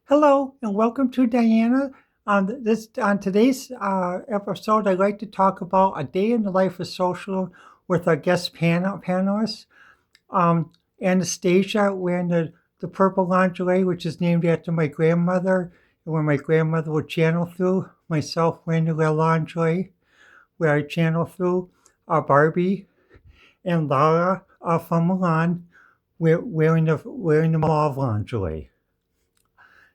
Hello and welcome to Diana. On today's episode, I'd like to talk about a day in the life of social with our guest panelists. Um, Anastasia wearing the purple lingerie, which is named after my grandmother, and where my grandmother would channel through. Myself wearing the red lingerie, where I channel through. Barbie and Lara from Milan, wearing the mauve lingerie.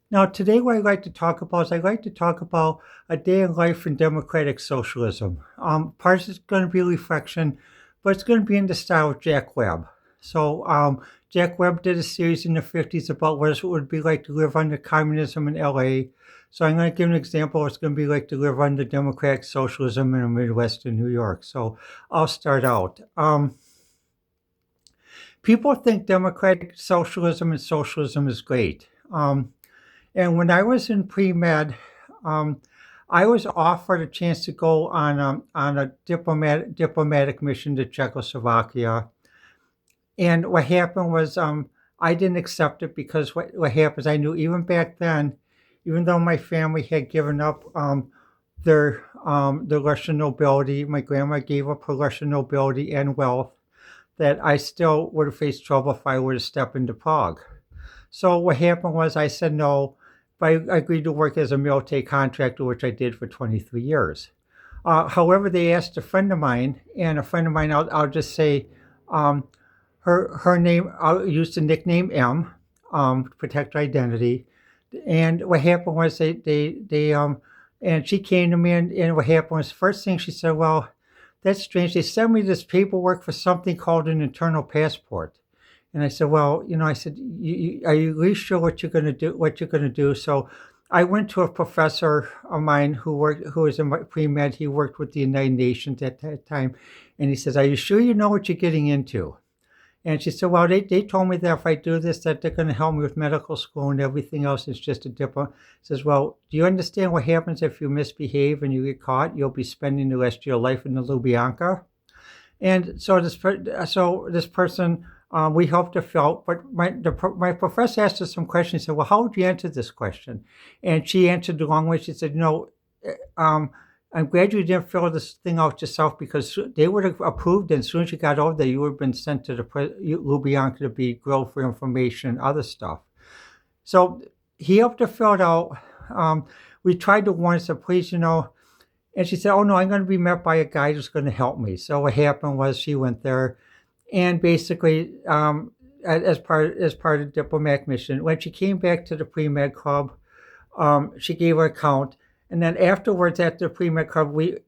Now, today, what I'd like to talk about is I'd like to talk about a day in life in democratic socialism. Part of it's going to be reflection, but it's going to be in the style of Jack Webb. Jack Webb did a series in the 50s about what it would be like to live under communism in LA. So, I'm going to give an example of what it's going to be like to live under democratic socialism in the Midwest in New York. So, I'll start out. People think democratic socialism and socialism is great. And when I was in pre-med, um, I was offered a chance to go on a diplomatic mission to Czechoslovakia. And what happened was I didn't accept it because what happens, I knew even back then, even though my family had given up the Russian nobility, my grandma gave up her Russian nobility and wealth, that I still would have faced trouble if I were to step into Prague. So what happened was I said no, but I agreed to work as a military contractor, which I did for 23 years. However, they asked a friend of mine, and a friend of mine, I'll just say, um, her name, I'll use the nickname M, to protect her identity. And what happened was and she came to me, and what happened was, first thing she said, well, that's strange. They sent me this paperwork for something called an internal passport. And I said, well, I said, are you really sure what you're going to do? What you're going to do? So I went to a professor of mine who was in my pre-med. He worked with the United Nations at that time. And he says, are you sure you know what you're getting into? And she said, well, they told me that if I do this, that they're going to help me with medical school and everything else. It's just a diplomat. Says, well, do you understand what happens if you misbehave and you get caught? You'll be spending the rest of your life in the Lubyanka. And so this person, we helped her fill out, but my professor asked her some questions. He said, well, how would you answer this question? And she answered the wrong way. She said, no, I'm glad you didn't fill this thing out yourself, because they would have approved it. As soon as you got over there, you would have been sent to the Lubyanka to be grilled for information and other stuff. So he helped her fill it out. We tried to warn her, said, please, and she said, oh, no, I'm going to be met by a guy who's going to help me. So what happened was she went there, and basically, as part of the diplomatic mission, when she came back to the pre-med club, she gave her account. And then afterwards, at the pre-med club, we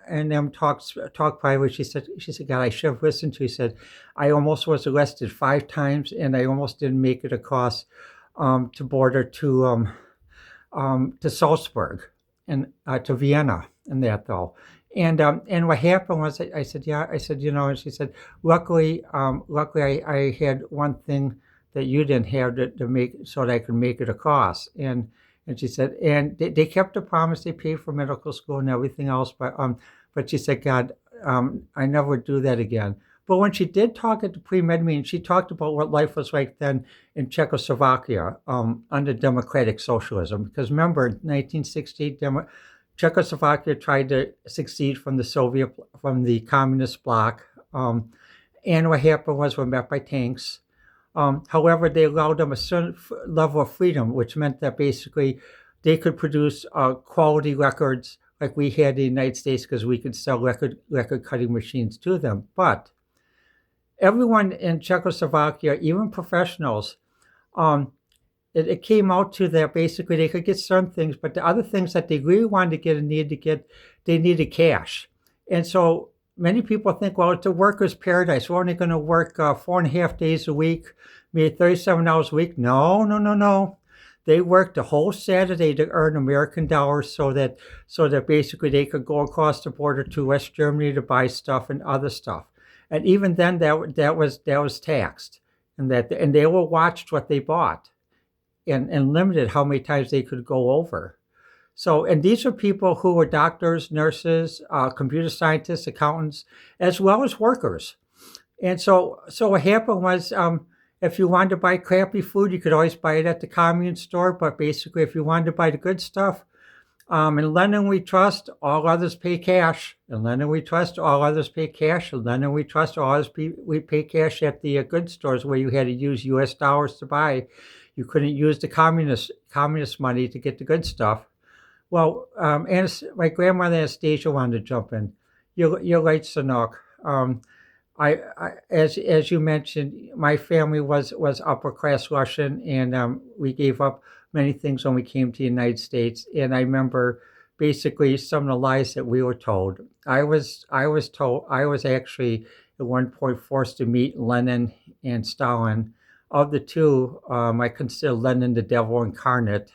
and them talked privately. She said, God, I should have listened to you. She said, I almost was arrested 5 times, and I almost didn't make it across to border to Salzburg and to Vienna and that though. And what happened was I said, yeah, I said, and she said, luckily I had one thing that you didn't have to make so that I could make it across. And she said, and they kept the promise. They paid for medical school and everything else. But she said, God, I never would do that again. But when she did talk at the pre-med meeting, she talked about what life was like then in Czechoslovakia under democratic socialism. Because remember, 1968, Czechoslovakia tried to succeed from the communist bloc. And what happened was we're met by tanks. However, they allowed them a certain level of freedom, which meant that basically they could produce quality records like we had in the United States, because we could sell record cutting machines to them. But everyone in Czechoslovakia, even professionals, it came out to that basically they could get certain things, but the other things that they really wanted to get and needed to get, they needed cash. And so many people think, well, it's a worker's paradise. We're only going to work 4.5 days a week, maybe 37 hours a week. No. They worked the whole Saturday to earn American dollars so that basically they could go across the border to West Germany to buy stuff and other stuff. And even then, that was taxed, and they were watched what they bought, and limited how many times they could go over. So, and these are people who were doctors, nurses, computer scientists, accountants, as well as workers. And so what happened was, if you wanted to buy crappy food, you could always buy it at the convenience store. But basically, if you wanted to buy the good stuff, in London we trust, all others pay cash. In London we trust, all others pay cash. In London we trust, all others we pay cash at the good stores where you had to use U.S. dollars to buy. You couldn't use the communist money to get the good stuff. Well, my grandmother Anastasia wanted to jump in. You're right, Sanok. As you mentioned, my family was upper class Russian, and we gave up many things when we came to the United States. And I remember basically some of the lies that we were told. I was actually at one point forced to meet Lenin and Stalin. Of the two, I consider Lenin the devil incarnate.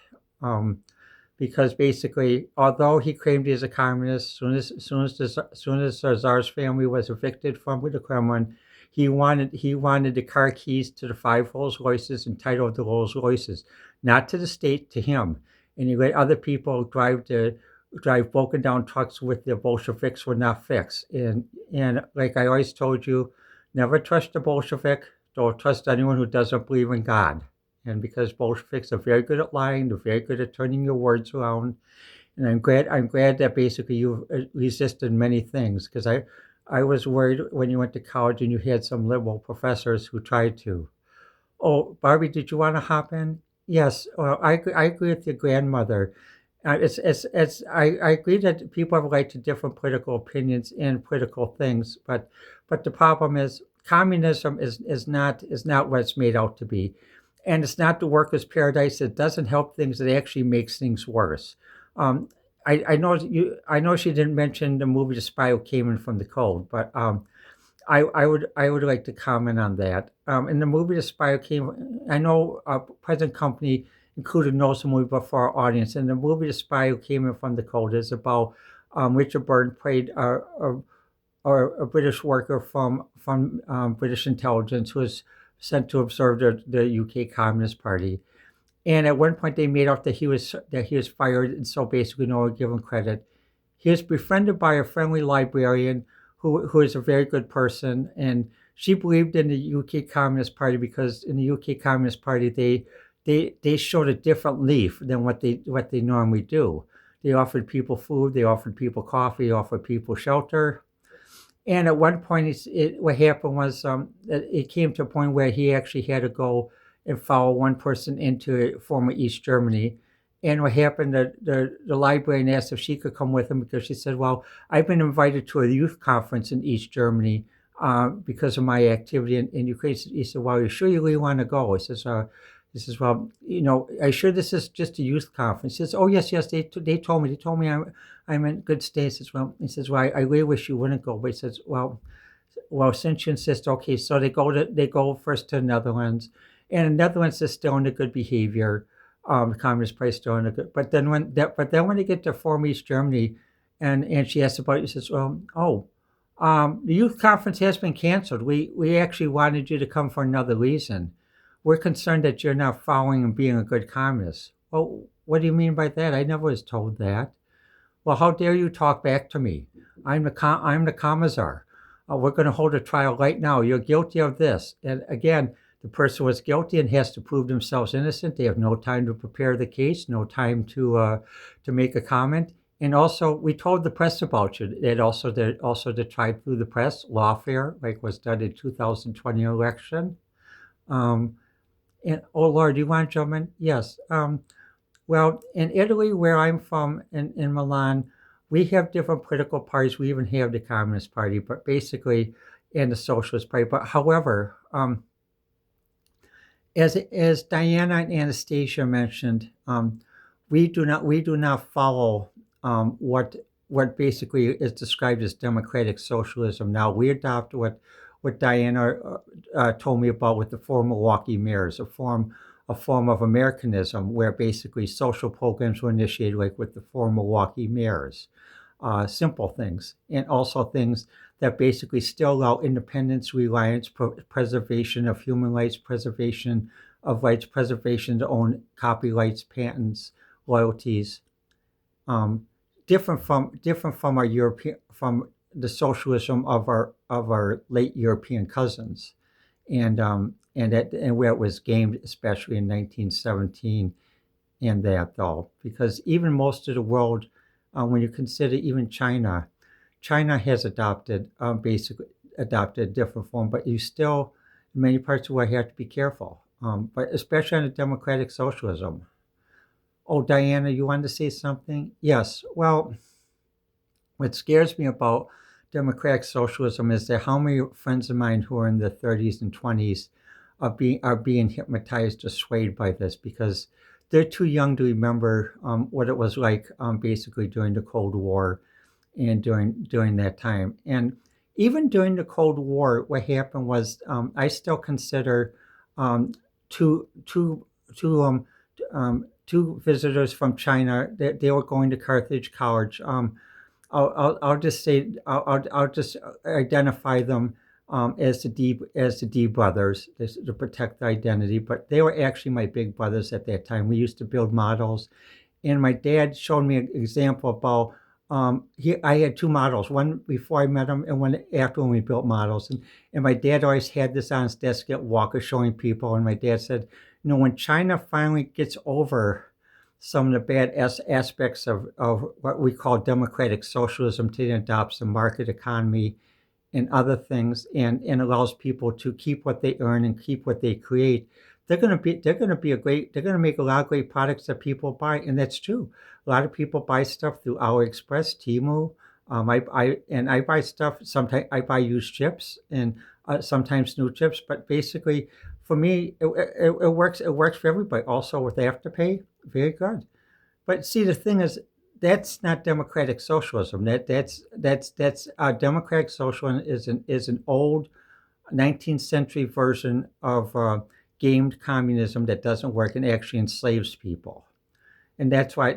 Because basically, although he claimed he was a communist, soon as the Tsar's family was evicted from the Kremlin, he wanted the car keys to the 5 Rolls Royces and title of the Rolls Royces, not to the state, to him. And he let other people drive broken down trucks with the Bolsheviks were not fixed. And like I always told you, never trust a Bolshevik. Don't trust anyone who doesn't believe in God. And because Bolsheviks are very good at lying, they're very good at turning your words around. And I'm glad that basically you resisted many things, because I was worried when you went to college and you had some liberal professors who tried to. Oh, Barbie, did you want to hop in? Yes, well, I agree with your grandmother. I agree that people have a right to different political opinions and political things, but the problem is communism is not what it's made out to be. And it's not the workers' paradise. It doesn't help things. It actually makes things worse. Um, I know she didn't mention the movie The Spy Who Came In From the Cold, but I would like to comment on that. In the movie The Spy Who Came, I know present company included knows the movie, but for our audience, in the movie The Spy Who Came In From the Cold is about Richard Burton played a British worker from British intelligence who was sent to observe the UK Communist Party. And at one point, they made out that he was fired, and so basically, no one give him credit. He was befriended by a friendly librarian who is a very good person, and she believed in the UK Communist Party because in the UK Communist Party they showed a different leaf than what they normally do. They offered people food, they offered people coffee, they offered people shelter. And at one point, what happened was it came to a point where he actually had to go and follow one person into former East Germany. And what happened, the librarian asked if she could come with him because she said, well, I've been invited to a youth conference in East Germany because of my activity in Ukraine. He said, well, you sure you really want to go? He says, well, are you sure this is just a youth conference? He says, oh, yes, they told me I'm in good state. He says, well, I really wish you wouldn't go. But he says, well, since you insist, okay. So they go first to the Netherlands, and the Netherlands is still in the good behavior. The Communist Party is still in the good. But then when they get to former East Germany, and she asks about it, he says, well, the youth conference has been canceled. We actually wanted you to come for another reason. We're concerned that you're not following and being a good communist. Well, what do you mean by that? I never was told that. Well, how dare you talk back to me? I'm the commissar. We're going to hold a trial right now. You're guilty of this. And again, the person was guilty and has to prove themselves innocent. They have no time to prepare the case, no time to make a comment. And also, we told the press about you. They also tried through the press, lawfare, like was done in 2020 election. And oh Lord, you want to jump in? Yes. Well, in Italy, where I'm from, in Milan, we have different political parties. We even have the Communist Party, but basically, and the Socialist Party. But however, as Diana and Anastasia mentioned, we do not follow what basically is described as democratic socialism. Now we adopt what Diana told me about with the four Milwaukee mayors, a form of Americanism where basically social programs were initiated, like with the four Milwaukee mayors. Simple things, and also things that basically still allow independence, reliance, preservation of human rights, preservation of rights, preservation to own copyrights, patents, royalties. Different from our from the socialism of our late European cousins, and and where it was gamed, especially in 1917, and that though, because even most of the world, when you consider even China, China has basically adopted a different form, but you still, in many parts of the world, have to be careful. But especially on the democratic socialism. Oh, Diana, you wanted to say something? Yes. Well, what scares me about democratic socialism is that how many friends of mine who are in their 30s and 20s are being hypnotized or swayed by this because they're too young to remember what it was like basically during the Cold War and during that time. And even during the Cold War, what happened was I still consider um, two two two two visitors from China that they were going to Carthage College. I'll just say I'll just identify them as the D brothers to protect the identity, but they were actually my big brothers at that time. We used to build models, and my dad showed me an example about I had two models, one before I met him and one after when we built models. And my dad always had this on his desk at Walker showing people. And my dad said, when China finally gets over some of the bad aspects of what we call democratic socialism, to adopt the market economy and other things, and allows people to keep what they earn and keep what they create, they're gonna make a lot of great products that people buy, and that's true. A lot of people buy stuff through AliExpress, Temu. I buy stuff. Sometimes I buy used chips and sometimes new chips. But basically, for me, it works. It works for everybody. Also with Afterpay, very good. But see, the thing is, that's not democratic socialism. That's democratic socialism is an old 19th century version of gamed communism that doesn't work and actually enslaves people. And that's why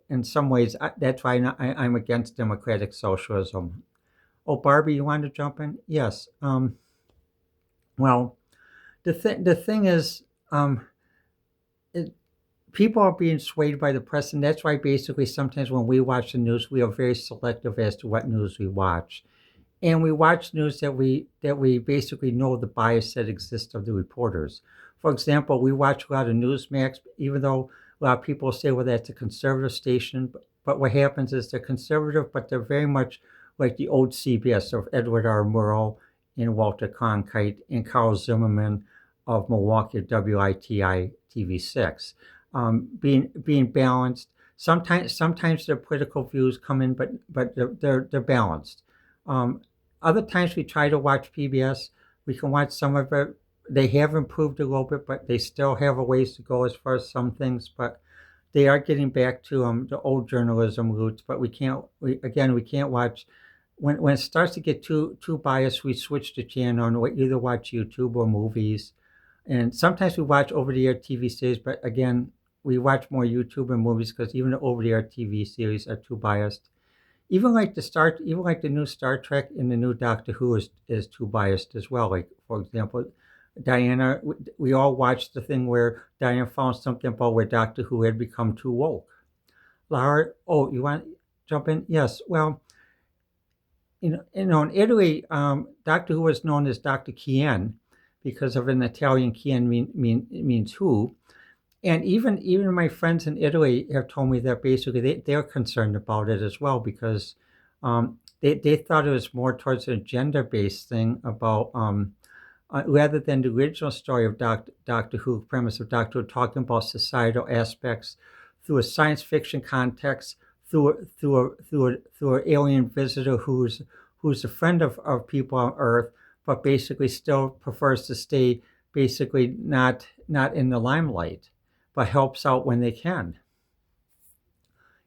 in some ways that's why I'm against democratic socialism. Oh, Barbie, you want to jump in? Yes. Well, the thing is, it, people are being swayed by the press, and that's why basically sometimes when we watch the news, we are very selective as to what news we watch, and we watch news that we basically know the bias that exists of the reporters. For example, we watch a lot of Newsmax, even though a lot of people say, well, that's a conservative station. But what happens is they're conservative, but they're very much like the old CBS of Edward R. Murrow and Walter Cronkite and Carl Zimmerman of Milwaukee WITI TV6, being balanced. Sometimes their political views come in, but they're balanced. Um, Other times we try to watch PBS. We can watch some of it. They have improved a little bit, but they still have a ways to go as far as some things. But they are getting back to the old journalism roots. But we can't. We can't watch when it starts to get too biased. We switch the channel and we either watch YouTube or movies, and sometimes we watch over-the-air TV series. But again, we watch more YouTube and movies because even the over-the-air TV series are too biased. Even like the new Star Trek and the new Doctor Who is too biased as well. Like for example, Diana, we all watched the thing where Diana found something about where Doctor Who had become too woke. Laura, oh, you want to jump in? Yes. Well, in Italy, Doctor Who was known as Doctor Kien because of an Italian Kien means who. And even my friends in Italy have told me that basically they're concerned about it as well because they thought it was more towards a gender-based thing about rather than the original story of Doctor Who, premise of Doctor Who, talking about societal aspects through a science fiction context, through an alien visitor who's a friend of people on Earth, but basically still prefers to stay basically not in the limelight, but helps out when they can.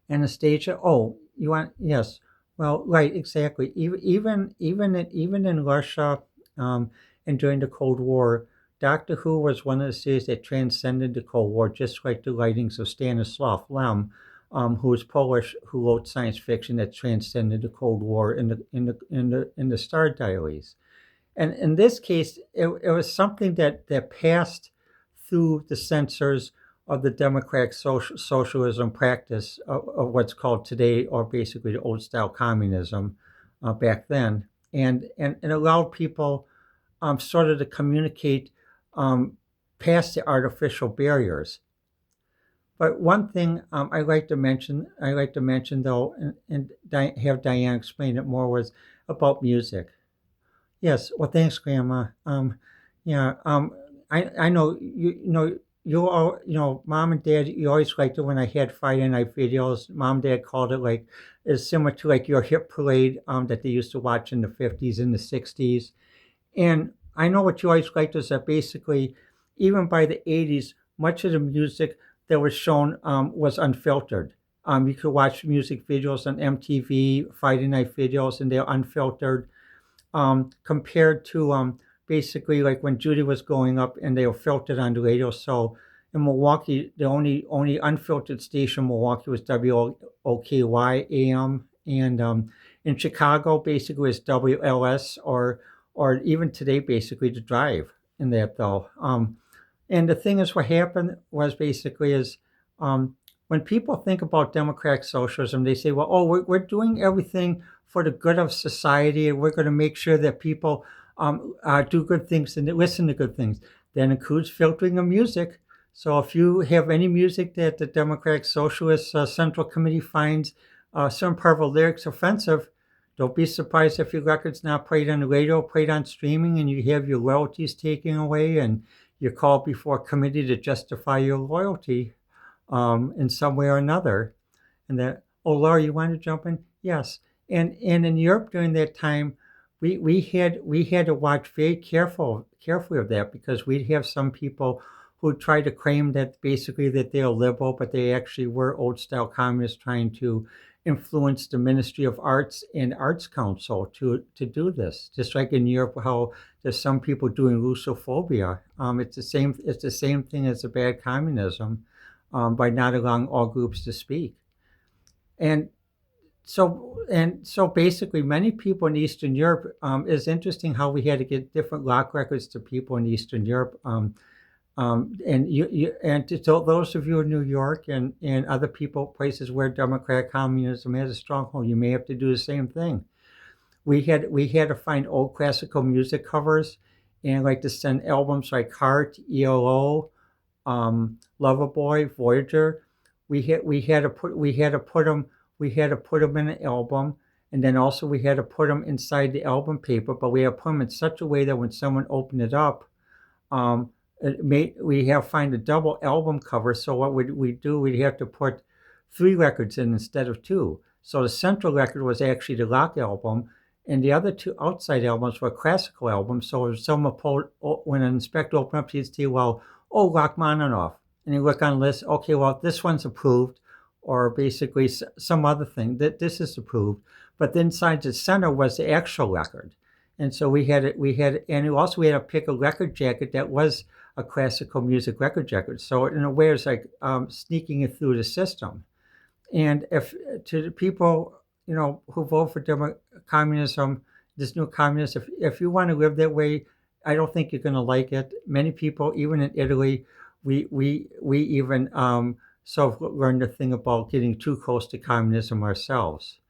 Anastasia, oh, you want yes, well, right, exactly. Even in Russia, and during the Cold War, Doctor Who was one of the series that transcended the Cold War, just like the writings of Stanislaw Lem, who was Polish, who wrote science fiction that transcended the Cold War in the Star Diaries. And in this case, it was something that passed through the censors of the democratic socialism practice of what's called today, or basically the old style communism back then, and allowed people sort of to communicate past the artificial barriers. But one thing I like to mention though, and have Diane explain it more, was about music. Yes, well, thanks, Grandma. Yeah, I know you know you all Mom and Dad. You always liked it when I had Friday night videos. Mom and Dad called it like it's similar to like your hit parade that they used to watch in the 50s and the 60s. And I know what you always liked is that basically, even by the 80s, much of the music that was shown was unfiltered. You could watch music videos on MTV, Friday night videos, and they're unfiltered compared to basically like when Judy was growing up and they were filtered on the radio. So in Milwaukee, the only unfiltered station in Milwaukee was WOKY AM, and in Chicago basically was WLS, or even today basically the Drive in that though. And the thing is, what happened was basically is when people think about democratic socialism, they say, well, oh, we're doing everything for the good of society, and we're going to make sure that people do good things and listen to good things. That includes filtering of music. So if you have any music that the Democratic Socialist Central Committee finds some part of the lyrics offensive, don't be surprised if your record's not played on the radio, played on streaming, and you have your royalties taken away, and you're called before a committee to justify your loyalty in some way or another. And that, oh, Laura, you want to jump in? Yes. And in Europe during that time, we had to watch very carefully of that, because we'd have some people who tried to claim that basically that they're liberal, but they actually were old style communists trying to influence the Ministry of Arts and Arts Council to do this. Just like in Europe, how there's some people doing Russophobia. It's the same thing as the bad communism, by not allowing all groups to speak. And so basically, many people in Eastern Europe, is interesting how we had to get different lock records to people in Eastern Europe. And to those of you in New York and other places where democratic communism has a stronghold, you may have to do the same thing. We had to find old classical music covers, and like to send albums like Heart, ELO, Loverboy, Voyager. We had to put them in an album, and then also we had to put them inside the album paper. But we had to put them in such a way that when someone opened it up, we have to find a double album cover. So what would we do? We'd have to put 3 records in instead of 2. So the central record was actually the rock album, and the other 2 outside albums were classical albums. So if someone when an inspector opened up, he'd see, well, oh, Rachmaninoff, and you look on the list. Okay, well, this one's approved, or basically some other thing that this is approved. But then inside the center was the actual record, and so we had to pick a record jacket that was a classical music record jacket. So in a way, it's like sneaking it through the system. And if to the people who vote for communism, this new communism, if you want to live that way, I don't think you're going to like it. Many people, even in Italy, we even sort of learned the thing about getting too close to communism ourselves.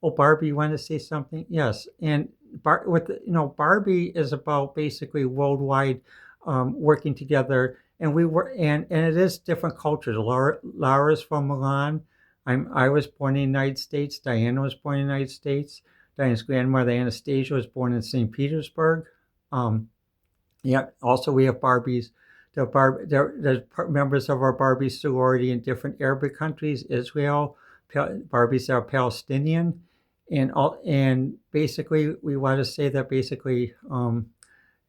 Oh, Barbie, you want to say something? Yes, and Barbie is about basically worldwide working together, and it is different cultures. Laura's from Milan. I was born in the United States. Diana was born in the United States. Diana's grandmother Anastasia was born in St. Petersburg. Also we have Barbies. There's members of our Barbie sorority in different Arabic countries, Israel. Barbies are Palestinian, and basically we want to say that basically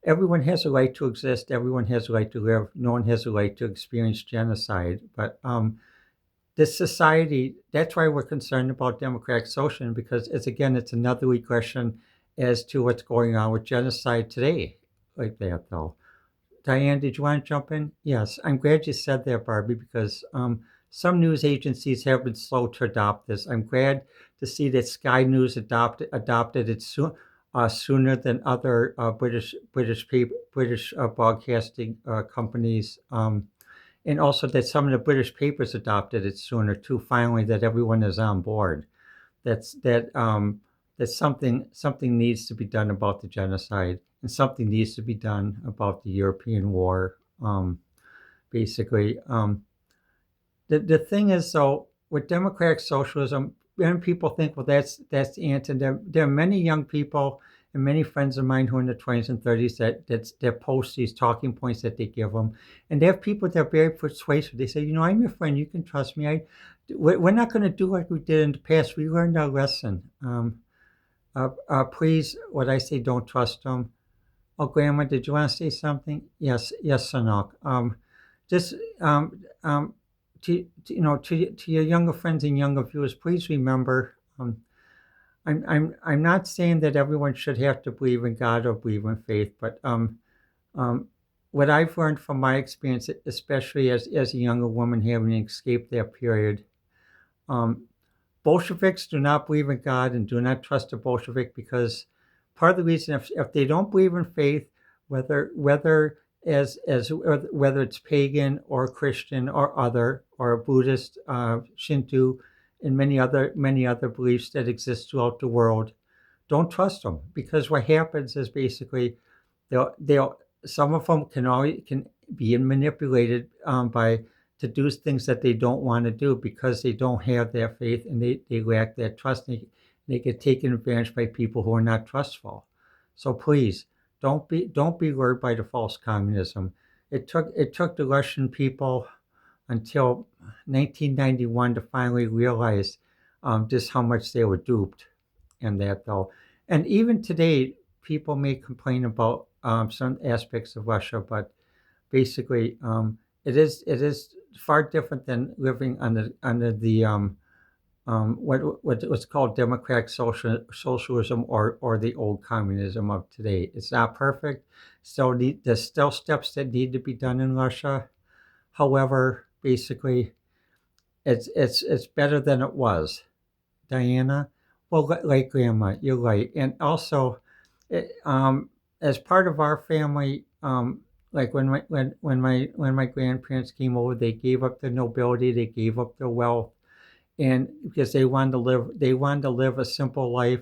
everyone has a right to exist. Everyone has a right to live. No one has a right to experience genocide. But this society, that's why we're concerned about democratic socialism, because it's another regression as to what's going on with genocide today, like that though. Diane, did you want to jump in? Yes, I'm glad you said that, Barbie, because some news agencies have been slow to adopt this. I'm glad to see that Sky News adopted it sooner than other British broadcasting companies, and also that some of the British papers adopted it sooner too. Finally, that everyone is on board. That something needs to be done about the genocide. and something needs to be done about the European war. Basically, the thing is, though, with democratic socialism, when people think, well, that's the answer. There are many young people and many friends of mine who are in the 20s and 30s that post these talking points that they give them, and they have people that are very persuasive. They say, I'm your friend. You can trust me. We're not going to do like we did in the past. We learned our lesson. Please, what I say, don't trust them. Oh, Grandma, did you want to say something? Yes, Sanok. Just to your younger friends and younger viewers, please remember, I'm not saying that everyone should have to believe in God or believe in faith, but what I've learned from my experience, especially as a younger woman having escaped that period, Bolsheviks do not believe in God and do not trust a Bolshevik, because part of the reason, if they don't believe in faith, whether it's pagan or Christian or other or Buddhist, Shinto, and many other beliefs that exist throughout the world, don't trust them, because what happens is basically they'll some of them can be manipulated to do things that they don't want to do because they don't have that faith and they lack that trust. They get taken advantage by people who are not trustful. So please don't be lured by the false communism. It took the Russian people until 1991 to finally realize just how much they were duped, and that though. And even today, people may complain about some aspects of Russia, but basically, it is far different than living under the what's called democratic socialism or the old communism of today. It's not perfect. So there's still steps that need to be done in Russia. However, basically, it's better than it was. Diana, well, like Grandma, you're right, and also, as part of our family, like when my grandparents came over, they gave up their nobility, they gave up their wealth, and because they wanted to live a simple life.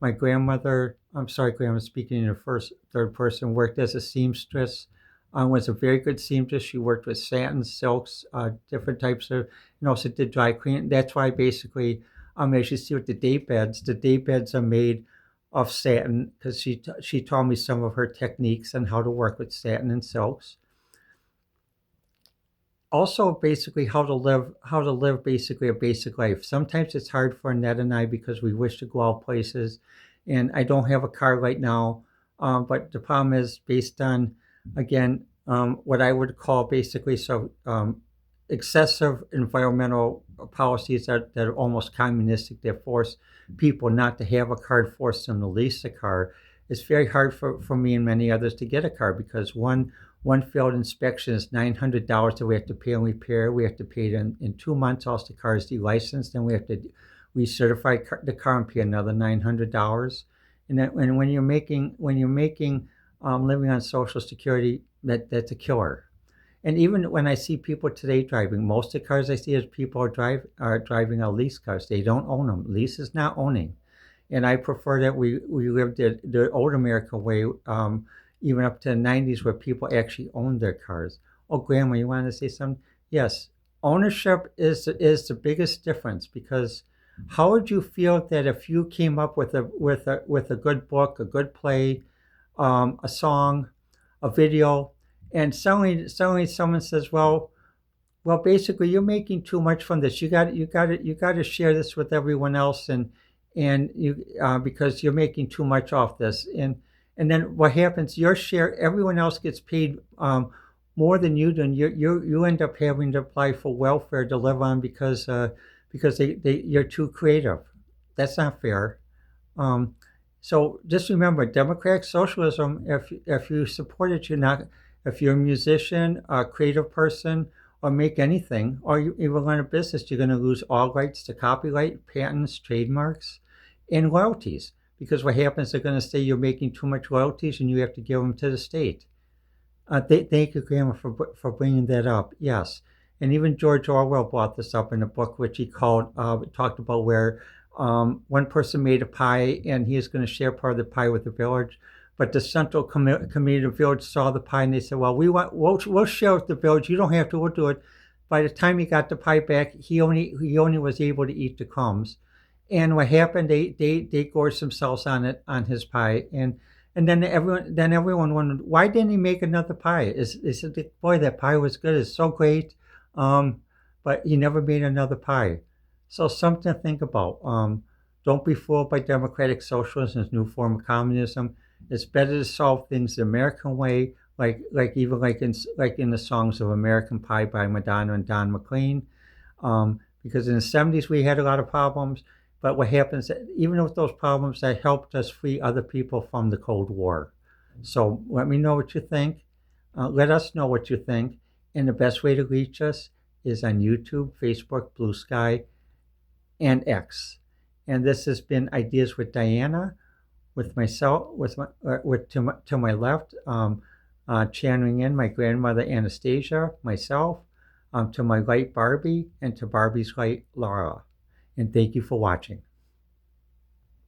My grandmother, I'm sorry, Grandma, speaking in the third person, worked as a seamstress. Was a very good seamstress. She worked with satin, silks, different types of, also did dry cleaning. That's why basically, as you see with the day beds are made of satin, because she taught me some of her techniques on how to work with satin and silks. Also, basically how to live basically a basic life. Sometimes it's hard for Annette and I because we wish to go out places, and I don't have a car right now. But the problem is based on, again, what I would call basically excessive environmental policies that are almost communistic, that force people not to have a car, force them to lease a car. It's very hard for me and many others to get a car because one failed inspection is $900 that we have to pay and repair. We have to pay it in 2 months. Also, the car is delicensed, then we have to recertify the car and pay another $900. And when you're making living on Social Security, that's a killer. And even when I see people today driving, most of the cars I see is people are driving a lease cars. They don't own them. Lease is not owning. And I prefer that we lived the old America way, even up to the 90s, where people actually owned their cars. Oh, Grandma, you wanted to say something? Yes, ownership is the biggest difference, because how would you feel that if you came up with a good book, a good play, a song, a video, and suddenly someone says, well, basically you're making too much from this. You got to share this with everyone else, and you because you're making too much off this, and then what happens? Your share, everyone else gets paid more than you do, and you end up having to apply for welfare to live on because you're too creative. That's not fair. So just remember, democratic socialism. If you support it, if you're a musician, a creative person, or make anything, or you even run a business, you're going to lose all rights to copyright, patents, trademarks, and royalties. Because what happens, they're going to say you're making too much royalties and you have to give them to the state. Thank you, Grandma, for bringing that up. Yes. And even George Orwell brought this up in a book which he talked about where one person made a pie and he is going to share part of the pie with the village. But the Central Committee of the Village saw the pie and they said, well, we'll share with the village. You don't have to, we'll do it. By the time he got the pie back, he only was able to eat the crumbs. And what happened? They gorged themselves on his pie, and then everyone wondered, why didn't he make another pie? They said, boy, that pie was good. It's so great, but he never made another pie. So something to think about. Don't be fooled by democratic socialism, this new form of communism. It's better to solve things the American way, like in the songs of American Pie by Madonna and Don McLean. Because in the 70s we had a lot of problems, but what happens, even with those problems, that helped us free other people from the Cold War. So let me know what you think. Let us know what you think. And the best way to reach us is on YouTube, Facebook, Blue Sky, and X. And this has been Ideas with Diana, with myself, to my left, channeling in my grandmother Anastasia, myself, to my right Barbie, and to Barbie's right Laura. And thank you for watching.